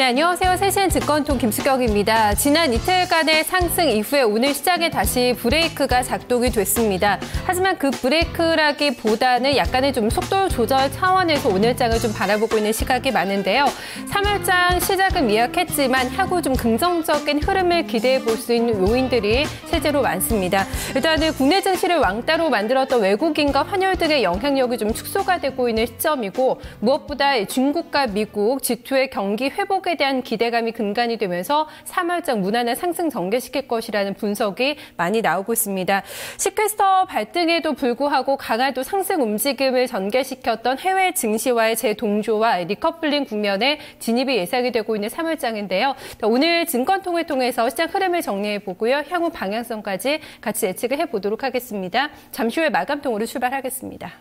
네, 안녕하세요. 3시엔 증권통 김수경입니다. 지난 이틀간의 상승 이후에 오늘 시장에 다시 브레이크가 작동이 됐습니다. 하지만 그 브레이크라기보다는 약간의 좀 속도 조절 차원에서 오늘장을 좀 바라보고 있는 시각이 많은데요. 3월장 시작은 미약했지만 향후 좀 긍정적인 흐름을 기대해 볼 수 있는 요인들이 실제로 많습니다. 일단은 국내 증시를 왕따로 만들었던 외국인과 환율 등의 영향력이 좀 축소가 되고 있는 시점이고, 무엇보다 중국과 미국, G2의 경기 회복에 대한 기대감이 근간이 되면서 3월장 무난한 상승 전개시킬 것이라는 분석이 많이 나오고 있습니다. 시퀘스터 발등에도 불구하고 강한 또 상승 움직임을 전개시켰던 해외 증시와의 재동조와 리커플링 국면에 진입이 예상이 되고 있는 3월장인데요. 오늘 증권통을 통해서 시장 흐름을 정리해 보고요. 향후 방향성까지 같이 예측을 해보도록 하겠습니다. 잠시 후에 마감통으로 출발하겠습니다.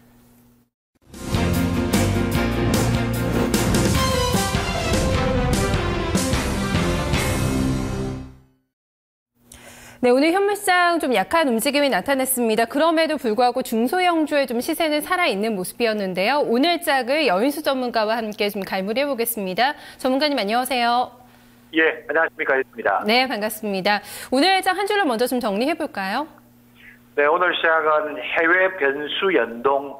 네, 오늘 현물시장 좀 약한 움직임이 나타났습니다. 그럼에도 불구하고 중소형주의 좀 시세는 살아있는 모습이었는데요. 오늘 짝을 여인수 전문가와 함께 좀 갈무리해 보겠습니다. 전문가님 안녕하세요. 예, 안녕하십니까. 있습니다. 네, 반갑습니다. 오늘 장 한 줄을 먼저 좀 정리해 볼까요? 네, 오늘 시작은 해외 변수 연동,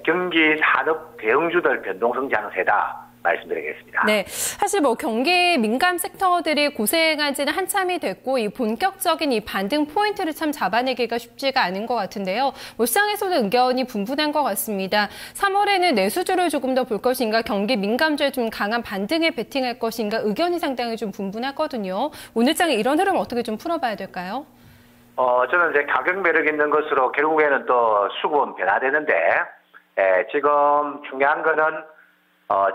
경기 산업 대형주들 변동성 장세다. 말씀드리겠습니다. 네, 사실 경기 민감 섹터들이 고생한 지는 한참이 됐고, 이 본격적인 이 반등 포인트를 참 잡아내기가 쉽지가 않은 것 같은데요. 시장에서는 의견이 분분한 것 같습니다. 3월에는 내수주를 조금 더 볼 것인가, 경기 민감주에 좀 강한 반등에 베팅할 것인가, 의견이 상당히 좀 분분하거든요. 오늘 장에 이런 흐름 어떻게 좀 풀어봐야 될까요? 저는 이제 가격 매력 있는 것으로 결국에는 또 수급은 변화되는데, 지금 중요한 거는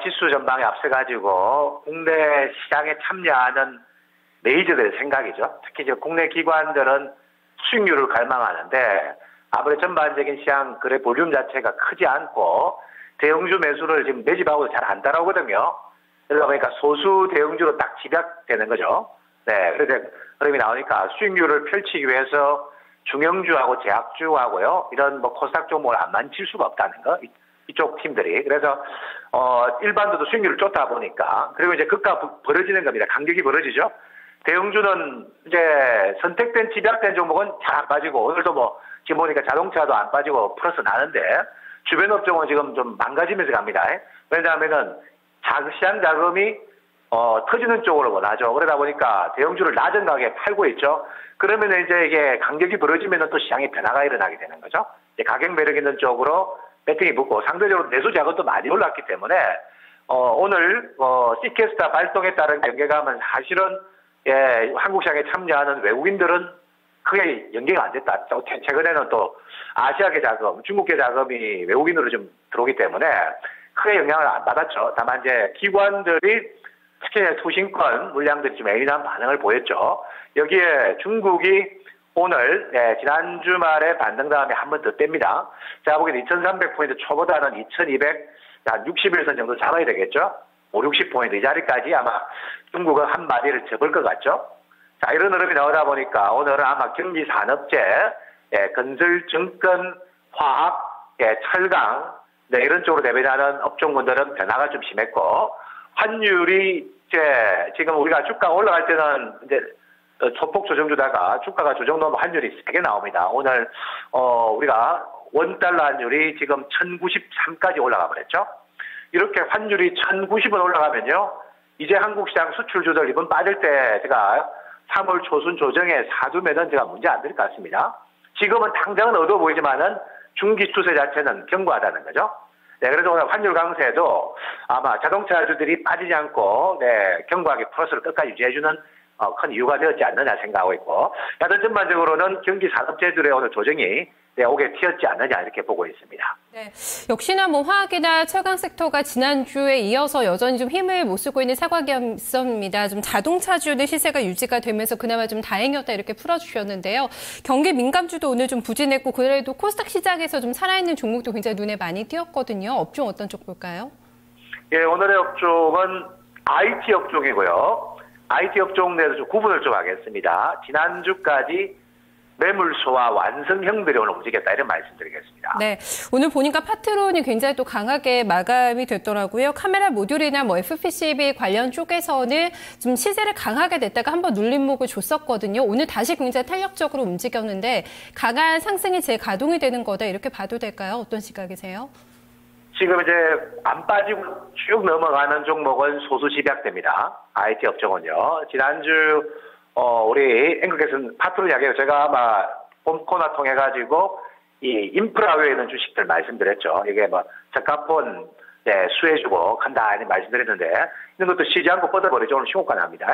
지수 전망에 앞서가지고 국내 시장에 참여하는 메이저들의 생각이죠. 특히 이제 국내 기관들은 수익률을 갈망하는데 아무래도 전반적인 시장 거래 볼륨 자체가 크지 않고 대형주 매수를 지금 매집하고 잘 안 따라오거든요. 그러다 보니까 소수 대형주로 딱 집약되는 거죠. 네, 그래서 흐름이 나오니까 수익률을 펼치기 위해서 중형주하고 제약주하고요, 이런 코스닥 종목을 안 만질 수가 없다는 거. 이쪽 팀들이. 그래서 일반도도 수익률을 쫓다 보니까, 그리고 이제 극가 벌어지는 겁니다. 간격이 벌어지죠. 대형주는 이제 선택된 집약된 종목은 잘 안 빠지고, 오늘도 지금 보니까 자동차도 안 빠지고 플러스 나는데, 주변 업종은 지금 좀 망가지면서 갑니다. 왜냐하면은 시장 자금이 터지는 쪽으로 원하죠. 그러다 보니까 대형주를 낮은 가격에 팔고 있죠. 그러면 이제 이게 간격이 벌어지면 또 시장에 변화가 일어나게 되는 거죠. 이제 가격 매력 있는 쪽으로 배팅이 붙고, 상대적으로 내수 자금도 많이 올랐기 때문에 오늘 시퀘스타 발동에 따른 경계감은 사실은 한국 시장에 참여하는 외국인들은 크게 연계가 안 됐다. 최근에는 또 아시아계 자금, 중국계 자금이 외국인으로 좀 들어오기 때문에 크게 영향을 안 받았죠. 다만 이제 기관들이 특히 투신권 물량들이 좀 예민한 반응을 보였죠. 여기에 중국이 오늘 지난 주말에 반등 다음에 한 번 더 뗍니다. 제가 보기엔 2300포인트 초보다는 2200, 한 61선 정도 잡아야 되겠죠. 5, 60포인트 이 자리까지 아마 중국은 한 마디를 접을 것 같죠. 자, 이런 흐름이 나오다 보니까 오늘은 아마 경기 산업재, 건설, 증권, 화학, 철강, 이런 쪽으로 대비하는 업종군들은 변화가 좀 심했고, 환율이 지금 우리가 주가가 올라갈 때는 이제 소폭 조정주다가 주가가 조정되면 환율이 세게 나옵니다. 오늘 우리가 원달러 환율이 지금 1093까지 올라가 버렸죠. 이렇게 환율이 1090원 올라가면요, 이제 한국 시장 수출주들 이번 빠질 때 제가 3월 초순 조정에 사두면은 제가 문제 안 될 것 같습니다. 지금은 당장은 어두워 보이지만은 중기 추세 자체는 견고하다는 거죠. 네, 그래서 오늘 환율 강세도 아마 자동차주들이 빠지지 않고 견고하게 플러스를 끝까지 유지해주는 큰 이유가 되었지 않느냐 생각하고 있고, 하여튼 전반적으로는 경기 산업재들의 오늘 조정이 오게 튀었지 않느냐 이렇게 보고 있습니다. 네, 역시나 화학이나 철강 섹터가 지난주에 이어서 여전히 좀 힘을 못 쓰고 있는 사과기업입니다. 좀 자동차주의 시세가 유지가 되면서 그나마 좀 다행이었다 이렇게 풀어주셨는데요. 경기 민감주도 오늘 좀 부진했고, 그래도 코스닥 시장에서 좀 살아있는 종목도 굉장히 눈에 많이 띄었거든요. 업종 어떤 쪽 볼까요? 예, 오늘의 업종은 IT 업종이고요. IT 업종 내에서 좀 구분을 좀 하겠습니다. 지난주까지 매물 소화 완성형들이 오늘 움직였다 이런 말씀드리겠습니다. 네, 오늘 보니까 파트론이 굉장히 또 강하게 마감이 됐더라고요. 카메라 모듈이나 뭐 FPCB 관련 쪽에서는 좀 시세를 강하게 냈다가 한번 눌림목을 줬었거든요. 오늘 다시 굉장히 탄력적으로 움직였는데 강한 상승이 재가동이 되는 거다 이렇게 봐도 될까요? 어떤 시각이세요? 지금 이제 안 빠지고 쭉 넘어가는 종목은 소수 집약됩니다. IT 업종은요. 지난주 우리 앵커께서는 파트론 이야기해요. 제가 아마 봄 코너 통해 가지고 이 인프라 외에 있는 주식들 말씀드렸죠. 이게 뭐 저가폰 수혜주고 간단히 말씀드렸는데 이런 것도 쉬지 않고 뻗어버리죠. 오늘 신고가 납니다.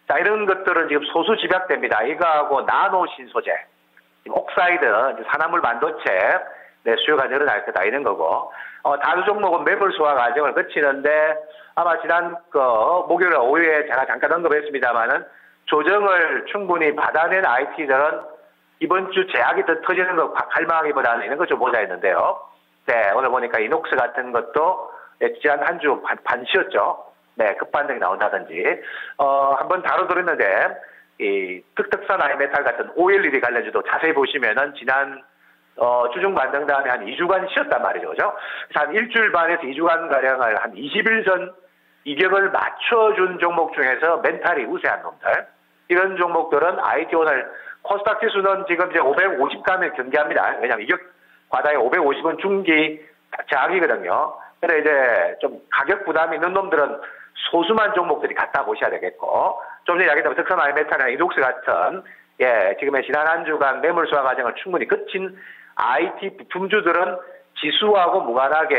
자, 이런 것들은 지금 소수 집약됩니다. 이거하고 나노 신소재, 옥사이드, 산화물 반도체 수요가 늘어날 거다 이런 거고 다른 종목은 매물 소화 과정을 거치는데 아마 지난 목요일 오후에 제가 잠깐 언급했습니다만은 조정을 충분히 받아낸 IT들은 이번 주 제약이 더 터지는 거 갈망하기보다는 이런 거 좀 보자 했는데요. 네, 오늘 보니까 이녹스 같은 것도 지난 한 주 반 쉬었죠. 네, 급반등이 나온다든지 한번 다뤄드렸는데 이 특특산 아이메탈 같은 OLED 관련주도 자세히 보시면은 지난 주중 반등 다음에 한 2주간 쉬었단 말이죠. 그죠? 그래서 한 일주일 반에서 2주간 가량을 한 20일 전 이격을 맞춰준 종목 중에서 멘탈이 우세한 놈들. 이런 종목들은 IT 오늘 코스닥 지수는 지금 이제 550감을 경계합니다. 왜냐하면 이격 과다에 550은 중기 저항이거든요. 그래서 이제 좀 가격 부담이 있는 놈들은 소수만 종목들이 갖다 보셔야 되겠고, 좀 전에 이야기했던 특선 아이메탈이나 이녹스 같은 지금의 지난 한 주간 매물 소화 과정을 충분히 거친 IT 부품주들은 지수하고 무관하게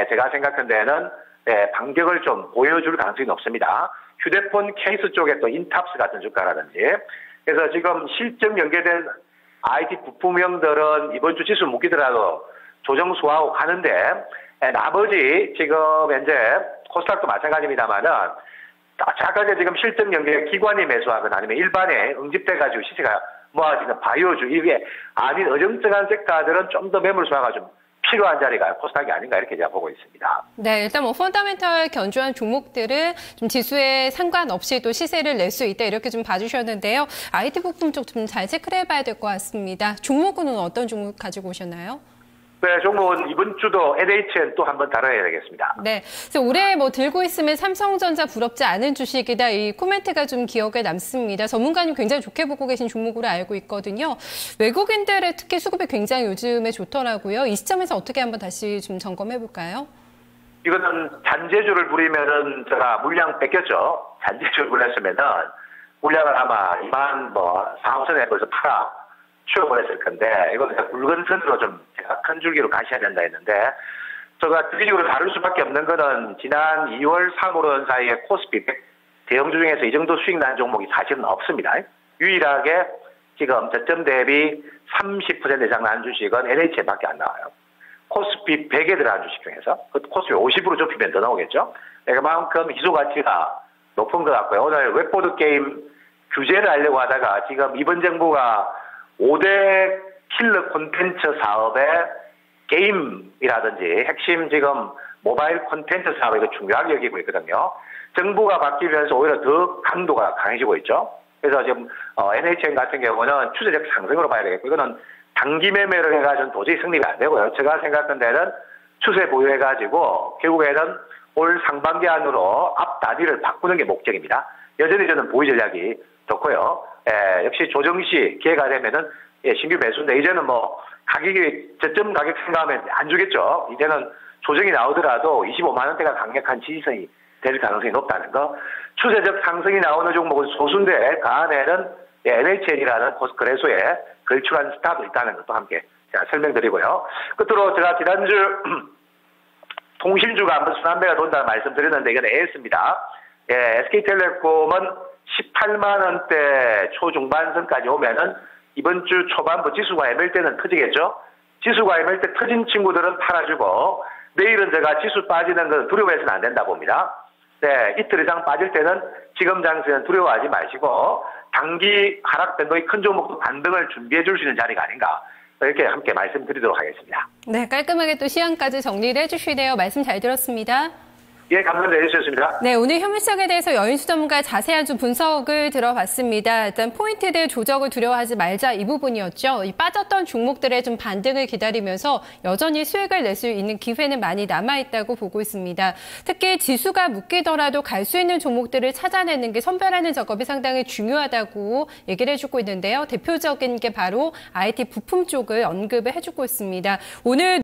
제가 생각한 데는 반격을 좀 보여줄 가능성이 높습니다. 휴대폰 케이스 쪽에 또 인탑스 같은 주가라든지. 그래서 지금 실적 연계된 IT 부품형들은 이번 주 지수 묶이더라도 조정 소화하고 가는데 나머지 지금 현재 코스닥도 마찬가지입니다만은 정확하게 지금 실적 연계 기관이 매수하거나 아니면 일반에 응집돼가지고 시세가 모아지는 바이오주 이게 아닌 어정쩡한 섹터들은 좀 더 매물 소화가 좀 필요한 자리가 코스닥이 아닌가 이렇게 제가 보고 있습니다. 네, 일단 뭐 펀더멘털 견주한 종목들은 좀 지수에 상관없이 또 시세를 낼 수 있다 이렇게 좀 봐주셨는데요. IT 부품 쪽 좀 잘 체크를 해봐야 될 것 같습니다. 종목은 어떤 종목 가지고 오셨나요? 네, 종목은 이번 주도 NHN 또 한번 다뤄야 되겠습니다. 네, 그래서 올해 뭐 들고 있으면 삼성전자 부럽지 않은 주식이다 이 코멘트가 좀 기억에 남습니다. 전문가님 굉장히 좋게 보고 계신 종목으로 알고 있거든요. 외국인들의 특히 수급이 굉장히 요즘에 좋더라고요. 이 시점에서 어떻게 한번 다시 좀 점검해 볼까요? 이거는 잔재주를 부리면은 제가 물량 뺏겼죠. 잔재주를 부렸으면은 물량을 아마 2만 4,5천에 벌써 치워버렸을 건데, 이거 그냥 굵은 선으로 좀 제가 큰 줄기로 가셔야 된다 했는데, 제가 특이적으로 다룰 수밖에 없는 거는 지난 2월, 3월 사이에 코스피 대형주 중에서 이 정도 수익 난 종목이 사실은 없습니다. 유일하게 지금 저점 대비 30% 이상 난 주식은 NHN밖에 안 나와요. 코스피 100에 들어간 주식 중에서, 코스피 50으로 좁히면 더 나오겠죠. 그만큼 희소 가치가 높은 것 같고요. 오늘 웹보드 게임 규제를 하려고 하다가 지금 이번 정부가 5대 킬러 콘텐츠 사업에 게임이라든지 핵심 지금 모바일 콘텐츠 사업에 이거 중요하게 여기고 있거든요. 정부가 바뀌면서 오히려 더 강도가 강해지고 있죠. 그래서 지금 NHN 같은 경우는 추세적 상승으로 봐야 되겠고, 이거는 단기 매매를 해가지고는 도저히 승리가 안 되고요. 제가 생각한 데는 추세 보유해가지고 결국에는 올 상반기 안으로 앞 단위를 바꾸는 게 목적입니다. 여전히 저는 보유 전략이 좋고요. 역시 조정시 기회가 되면은 신규 매수인데, 이제는 뭐 가격이 저점 가격 생각하면 안 주겠죠. 이제는 조정이 나오더라도 25만 원대가 강력한 지지선이 될 가능성이 높다는 거. 추세적 상승이 나오는 종목은 소수인데 그 안에는 NHN이라는 거래소에 걸출한 스타도 있다는 것도 함께 제가 설명드리고요. 끝으로 제가 지난주 통신주가 한번 순환매가 돈다는 말씀드렸는데 이건 AS입니다. SK텔레콤은 18만 원대 초중반선까지 오면은 이번 주 초반부 지수가 애매할 때는 터지겠죠. 지수가 애매할 때 터진 친구들은 팔아주고, 내일은 제가 지수 빠지는 건 두려워해서는 안 된다 봅니다. 네, 이틀 이상 빠질 때는 지금 장세는 두려워하지 마시고 단기 하락 변동이 큰 종목도 반등을 준비해 줄 수 있는 자리가 아닌가, 이렇게 함께 말씀드리도록 하겠습니다. 네, 깔끔하게 또 시황까지 정리를 해주시네요. 말씀 잘 들었습니다. 예, 감사합니다. 해주셨습니다. 네, 오늘 현물시장에 대해서 여인수 전문가의 자세한 좀 분석을 들어봤습니다. 일단 포인트들 조정을 두려워하지 말자 이 부분이었죠. 이 빠졌던 종목들의 좀 반등을 기다리면서 여전히 수익을 낼 수 있는 기회는 많이 남아있다고 보고 있습니다. 특히 지수가 묶이더라도 갈 수 있는 종목들을 찾아내는 게 선별하는 작업이 상당히 중요하다고 얘기를 해주고 있는데요. 대표적인 게 바로 IT 부품 쪽을 언급을 해주고 있습니다. 오늘